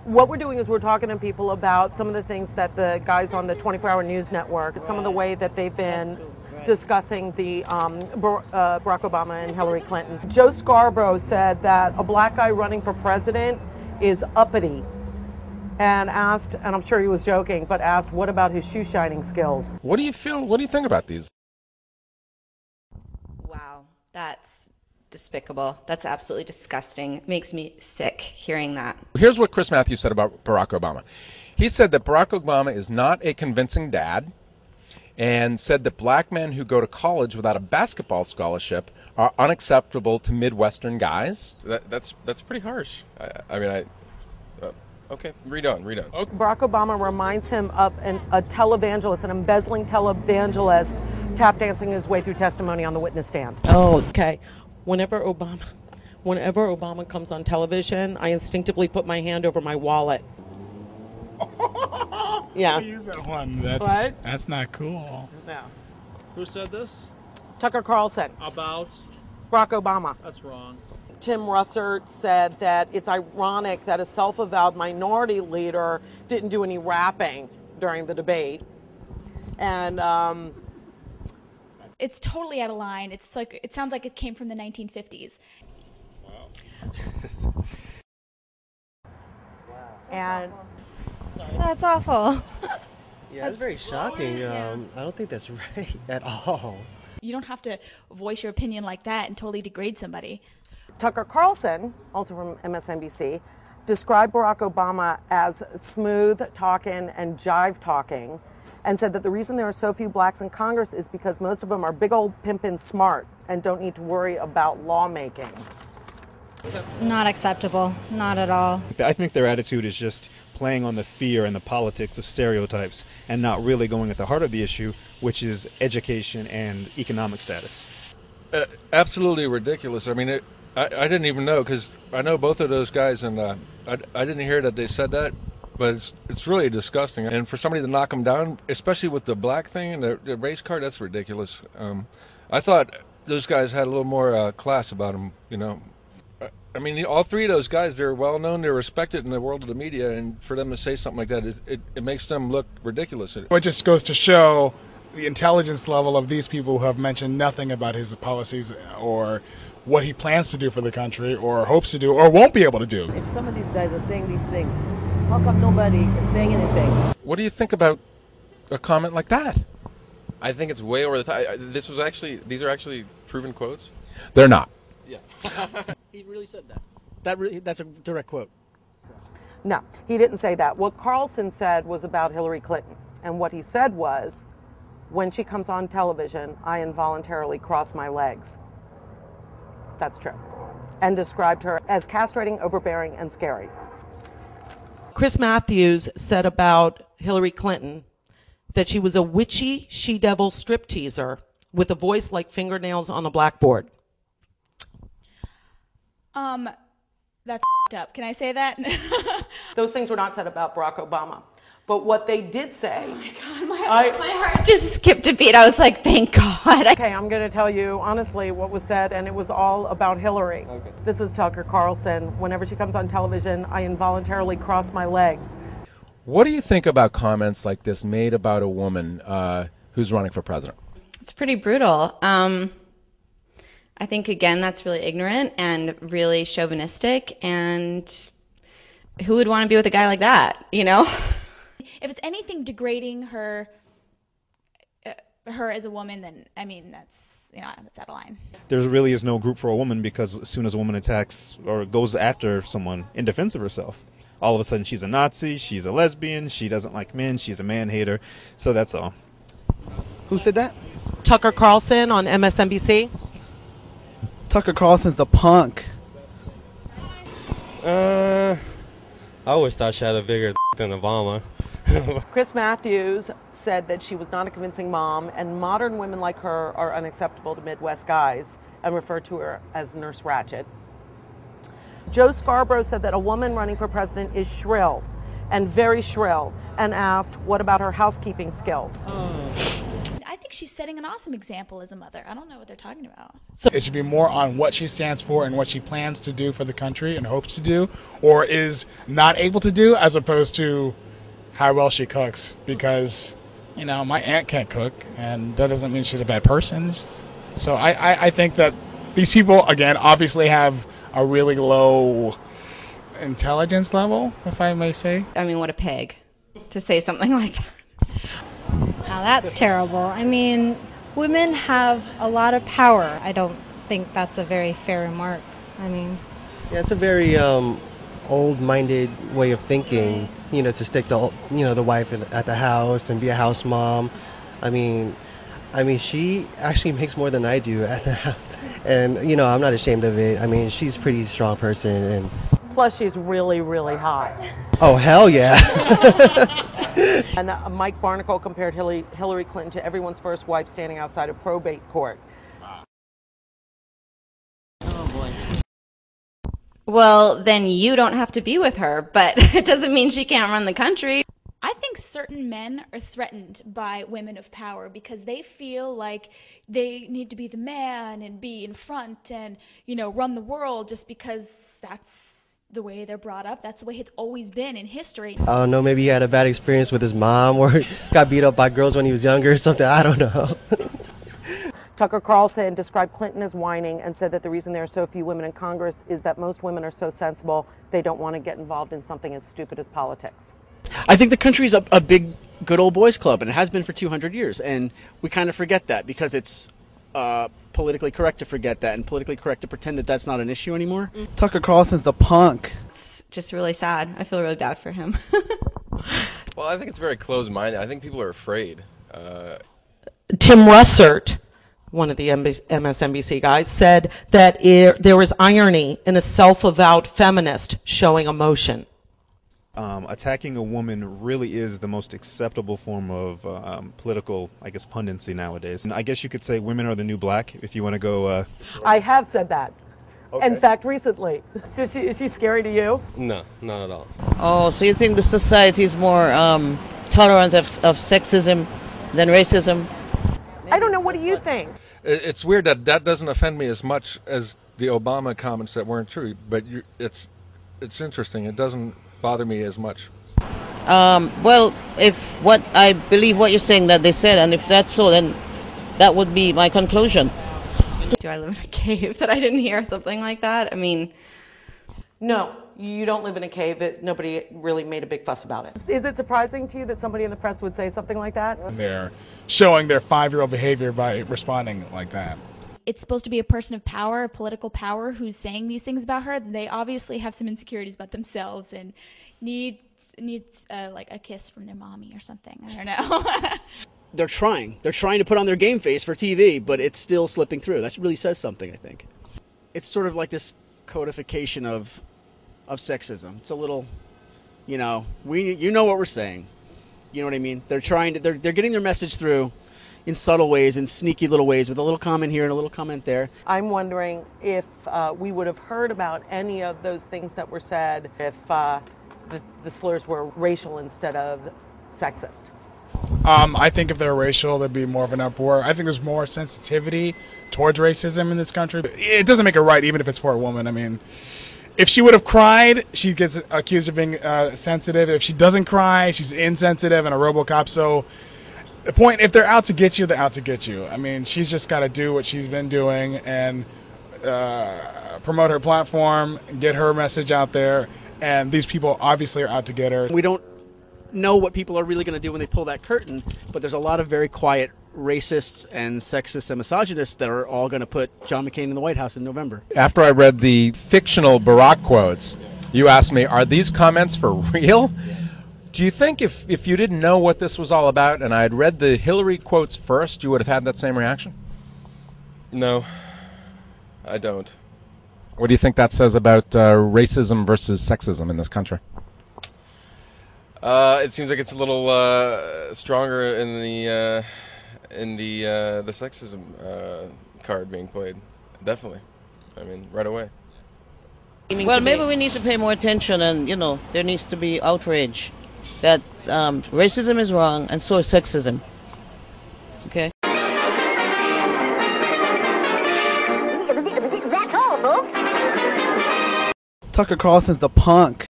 What we're doing is we're talking to people about some of the things that the guys on the 24-hour news network, some of the way that they've been discussing the Barack Obama and Hillary Clinton. Joe Scarborough said that a black guy running for president is uppity, and asked, and I'm sure he was joking, but asked, what about his shoe shining skills? What do you feel? What do you think about these? Wow, that's despicable. That's absolutely disgusting. It makes me sick hearing that. Here's what Chris Matthews said about Barack Obama. He said that Barack Obama is not a convincing dad, and said that black men who go to college without a basketball scholarship are unacceptable to Midwestern guys. That's pretty harsh. Okay, read on. Okay. Barack Obama reminds him of a televangelist, an embezzling televangelist, tap dancing his way through testimony on the witness stand. Oh, okay. Whenever Obama comes on television, I instinctively put my hand over my wallet. Yeah. I use that one. That's not cool. No. Who said this? Tucker Carlson. About? Barack Obama. That's wrong. Tim Russert said that it's ironic that a self-avowed minority leader didn't do any rapping during the debate. And it's totally out of line. It's like, it sounds like it came from the 1950s. Wow. And that's awful. Yeah, that's very shocking. I don't think that's right at all. You don't have to voice your opinion like that and totally degrade somebody. Tucker Carlson, also from MSNBC, described Barack Obama as smooth talking and jive talking, and said that the reason there are so few blacks in Congress is because most of them are big old pimpin' smart and don't need to worry about lawmaking. It's not acceptable, not at all. I think their attitude is just playing on the fear and the politics of stereotypes and not really going at the heart of the issue, which is education and economic status. Absolutely ridiculous. I mean, I didn't even know, because I know both of those guys, and I didn't hear that they said that, but it's really disgusting. And for somebody to knock them down, especially with the black thing and the race card, that's ridiculous. I thought those guys had a little more class about them, you know. I mean, all three of those guys, they're well known, they're respected in the world of the media, and for them to say something like that, it makes them look ridiculous. It just goes to show the intelligence level of these people who have mentioned nothing about his policies or what he plans to do for the country or hopes to do or won't be able to do. If some of these guys are saying these things, how come nobody is saying anything? What do you think about a comment like that? I think it's way over the top. These are actually proven quotes. They're not. Yeah. He really said that. That's a direct quote. No, he didn't say that. What Carlson said was about Hillary Clinton. And what he said was, when she comes on television, I involuntarily cross my legs. That's true. And described her as castrating, overbearing, and scary. Chris Matthews said about Hillary Clinton that she was a witchy she-devil stripteaser with a voice like fingernails on a blackboard. That's up. Can I say that? Those things were not said about Barack Obama. But what they did say... Oh my God, my heart just skipped a beat. I was like, thank God. Okay, I'm going to tell you honestly what was said, and it was all about Hillary. Okay. This is Tucker Carlson. Whenever she comes on television, I involuntarily cross my legs. What do you think about comments like this made about a woman who's running for president? It's pretty brutal. I think, again, that's really ignorant and really chauvinistic, and who would want to be with a guy like that, you know? If it's anything degrading her as a woman, then, I mean, that's out of line. There really is no group for a woman, because as soon as a woman attacks or goes after someone in defense of herself, all of a sudden she's a Nazi, she's a lesbian, she doesn't like men, she's a man-hater. So that's all. Who said that? Tucker Carlson on MSNBC. Tucker Carlson's a punk. I always thought she had a bigger than Obama. Chris Matthews said that she was not a convincing mom, and modern women like her are unacceptable to Midwest guys, and referred to her as Nurse Ratched. Joe Scarborough said that a woman running for president is shrill, and very shrill, and asked, what about her housekeeping skills? I think think she's setting an awesome example as a mother. I don't know what they're talking about. So it should be more on what she stands for and what she plans to do for the country and hopes to do, or is not able to do, as opposed to how well she cooks. Because, you know, my aunt can't cook, and that doesn't mean she's a bad person. So I think that these people, again, obviously have a really low intelligence level, if I may say. I mean, what a pig to say something like that. Now that's terrible. I mean, women have a lot of power. I don't think that's a very fair remark. I mean, Yeah, it's a very old-minded way of thinking. You know, to stick the the wife at the house and be a house mom. I mean, she actually makes more than I do at the house, and I'm not ashamed of it. I mean, she's a pretty strong person, and Plus, she's really, really hot. oh hell yeah. And Mike Barnacle compared Hillary Clinton to everyone's first wife standing outside a probate court. Well, then you don't have to be with her, but it doesn't mean she can't run the country. I think certain men are threatened by women of power because they feel like they need to be the man and be in front and, run the world just because that's the way they're brought up. That's the way it's always been in history. I don't know, maybe he had a bad experience with his mom or got beat up by girls when he was younger or something. I don't know. Tucker Carlson described Clinton as whining and said that the reason there are so few women in Congress is that most women are so sensible they don't want to get involved in something as stupid as politics. I think the country's a big, good old boys club, and it has been for 200 years. And we kind of forget that because it's politically correct to forget that and politically correct to pretend that that's not an issue anymore. Tucker Carlson's a punk. It's just really sad. I feel really bad for him. Well, I think it's very closed-minded. I think people are afraid. Tim Russert, one of the MSNBC guys, said that there was irony in a self-avowed feminist showing emotion. Attacking a woman really is the most acceptable form of political, pundency nowadays. And I guess you could say women are the new black, if you want to go... I have said that. Okay. In fact, recently. Is she scary to you? No, not at all. Oh, so you think the society is more tolerant of sexism than racism? I don't know. What do you think? It's weird that doesn't offend me as much as the Obama comments that weren't true, but it's interesting. It doesn't bother me as much. Well, if what I believe what you're saying that they said, and if that's so, then that would be my conclusion. Do I live in a cave that I didn't hear something like that? I mean... No, you don't live in a cave. Nobody really made a big fuss about it. Is it surprising to you that somebody in the press would say something like that? They're showing their 5-year-old behavior by responding like that. It's supposed to be a person of power, political power, who's saying these things about her. They obviously have some insecurities about themselves and needs like a kiss from their mommy or something. I don't know. They're trying to put on their game face for TV, but it's still slipping through. That really says something, I think. It's sort of like this codification of sexism. It's a little, you know what we're saying. You know what I mean? They're getting their message through in subtle ways, in sneaky little ways, with a little comment here and a little comment there. I'm wondering if we would have heard about any of those things that were said if the slurs were racial instead of sexist. I think if they're racial, there'd be more of an uproar. I think there's more sensitivity towards racism in this country. It doesn't make it right, even if it's for a woman. I mean, if she would have cried, she gets accused of being sensitive. If she doesn't cry, she's insensitive and a RoboCop. So the point, if they're out to get you, they're out to get you. I mean, she's just got to do what she's been doing and promote her platform, get her message out there. And these people obviously are out to get her. We don't know what people are really going to do when they pull that curtain, but there's a lot of very quiet racists and sexists and misogynists that are all going to put John McCain in the White House in November. After I read the fictional Barack quotes, you asked me, are these comments for real? Do you think if you didn't know what this was all about and I had read the Hillary quotes first, you would have had that same reaction? No, I don't. What do you think that says about racism versus sexism in this country? It seems like it's a little stronger in the sexism card being played. Definitely. I mean, right away. Well, maybe we need to pay more attention, and there needs to be outrage that racism is wrong, and so is sexism. Okay. Tucker Carlson's the punk.